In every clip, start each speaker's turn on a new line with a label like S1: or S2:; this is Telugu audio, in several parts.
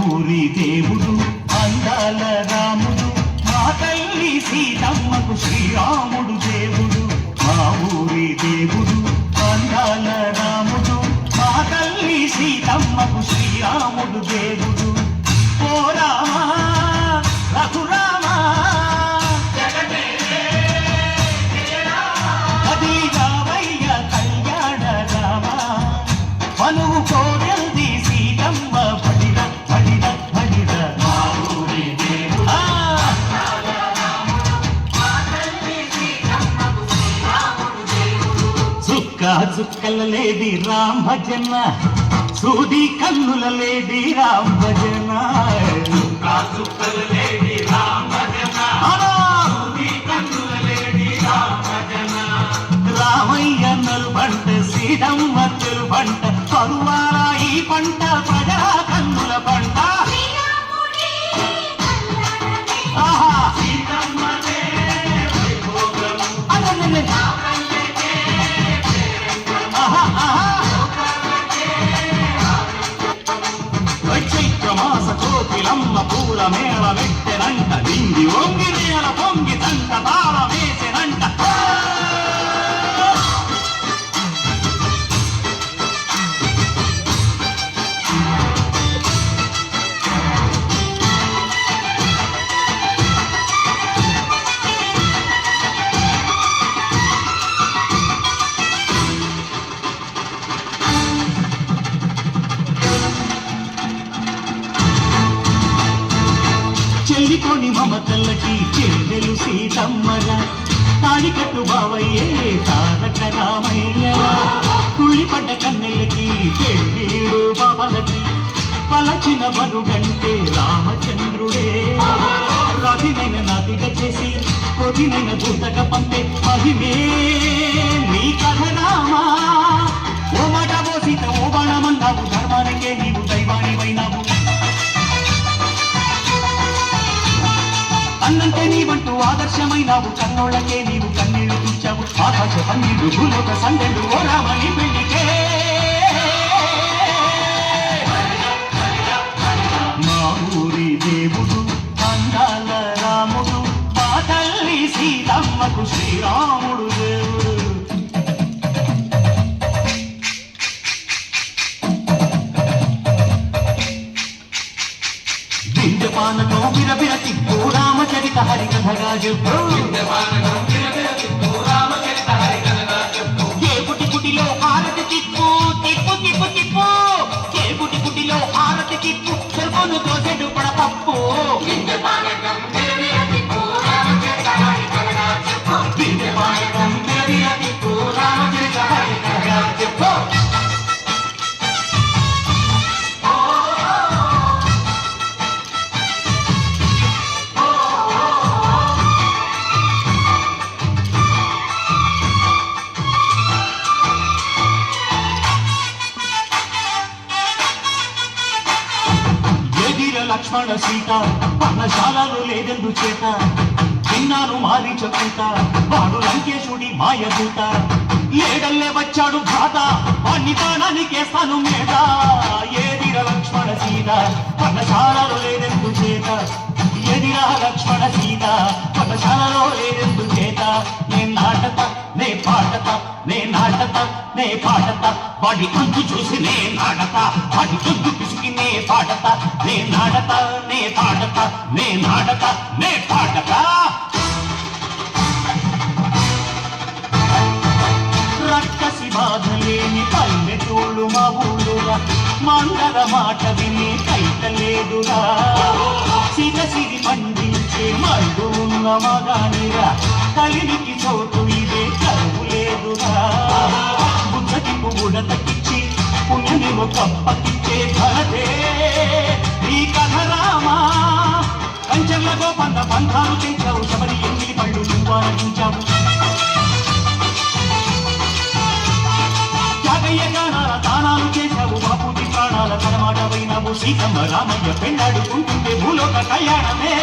S1: ఊరి దేవుడు అందాల రాముడు, మా తల్లి సీతమ్మకు శ్రీరాముడు దేవుడు. మా ఊరి దేవుడు అందాల రాముడు, మా తల్లి సీతమ్మకు శ్రీరాముడు దేవుడు. ఓ రామా రఘురామా అది రావయ్య కళ్యాణ రామా, మనువు కోరల్ది సీతమ్మ పడిర పడిర పడిర. మా ఊరి దేవుడు చుక్క చుక్కల లేది రామ భజన, సూది కన్నుల లేది రామ భజన. చుక్క చుక్కల లేది రామ భజన, సూది కన్నుల లేది రామ భజన. రామయ్య నలుబంట సీతమ్మ తెలుబంట, పరువాల ఈ పంట ప్రజా కన్నుల పంట. చైత్రమాస కోకిలమ్మ పూల మేళ మెట్టెనంట, నింగి ఒంగి నేల పొంగి తంట తాళ వేసెనంట. చెల్లికోని మమతల్లకి చెల్లెలు సీతమ్మగా, తాడికట్టు బావయ్యే తారక రామయ్యగా. కుళ్ళిపడ్డ కన్నెలకి పెళ్ళీడు బావలకి, పలచిన మరుగంటే రామచంద్రుడే. రవినైన నదిగా చేసి కొదినైన దూతగా పంపే మహిమే నీ కథ రామా. ఓ మాట ఓ సీత ఓ బాణమన్నావు, ధర్మానికే నీవు దైవానివైనావు. అన్నంటే నీవంటూ ఆదర్శమైనావు, కన్నోళ్ళకే నీవు కన్నీళ్లు తీర్చావు. ఆకాశ పన్నీళ్లు భూలోక సందెళ్ళు ఓ రామని పెళ్లికే. మా ఊరి దేవుడు అందాల రాముడు, మా తల్లి సీతమ్మకు శ్రీరాముడు దేవుడు. వింజపానకం విరవిర తిప్పు రామచరిత హరికథగా చెప్పు. ఏ గుటి గుటిలో హారతి తిప్పు తిప్పు తిప్పు తిప్పు, ఏ గుటి గుటిలో హారతి తిప్పు, చెరుకును దోసెడు పడపప్పు. వింజపానకం విరవిర తిప్పు రామచరిత హరికథగా చెప్పు. లక్ష్మణ సీత పర్ణశాలలో లేదెందు చేత, విన్నాను మారి చెప్పుత వాడు లంకేశుడి మాయదూత. ఏడల్లే వచ్చాడు భ్రాత, వాణ్ణి తానానికేస్తాను మేట. ఏదిర లక్ష్మణ సీత పర్ణశాలలో లేదెందు చేత, ఎదిరా లక్ష్మణ సీత పర్ణశాలలో లేదెందు చేత. నే నాటత నే పాటత నే నాటత నే పాటత, వాడి అంతు చూసి నే నాటత, వాడి తుద్దు పిసికి నే పాటత. నే నాటత నే పాటత నే నాటత నే పాటత. రక్కసి బాధలేని పల్లెటూళ్ళు మా ఊళ్ళురా, మందర మాట విని కైతలేదురా. సిరసిరి పండించే మల్లు ఉన్న మగానిరా, కలినికి చోటు ఇదే కరువు లేదురా. బుద్ధకి పువ్వుడతకిచ్చి పుణ్యనివు కప్పకిచ్చే ధరదే ఈ కథ రామా. కంచెల గోపంద బంధాలు తెచ్చావు, శబరి ఎంగిలి పళ్ళు నువ్వు ఆనందించావు. త్యాగయ్య గానాల దానాలు చేశావు, బాపూజీ ప్రాణాల తరమాటమైనావు. సీతమ్మ రామయ్య పెళ్ళాడుకుంటుంటే భూలోక కళ్యాణమే.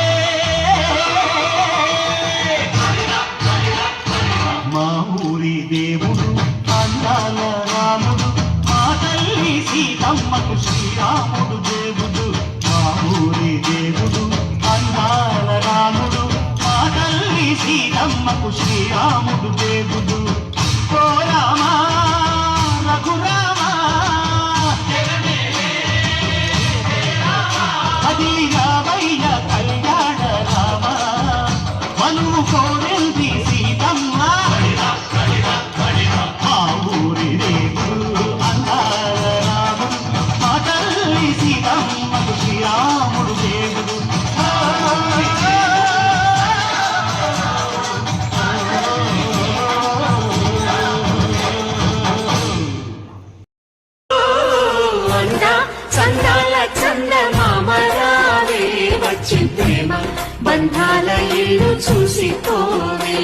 S1: మా ఊరి దేవుడు అందాల రాముడు, మా తల్లి సీతమ్మకు శ్రీరాముడు దేవుడు. మా సీతమ్మకు శ్రీరాముడు దేవుడు. ఓ రామ రఘురామ అది రామయ్య కళ్యాణ రామ, మనువు కోరింది సీతమ్మ మా ఊరి దేవుడు అన్నార రాముడు. మా తల్లి సీతమ్మకు శ్రీరాముడు దేవుడు.
S2: చందాల చందమామరావే వచ్చి ప్రేమ బంధాల ఇల్లు చూసి పోవే.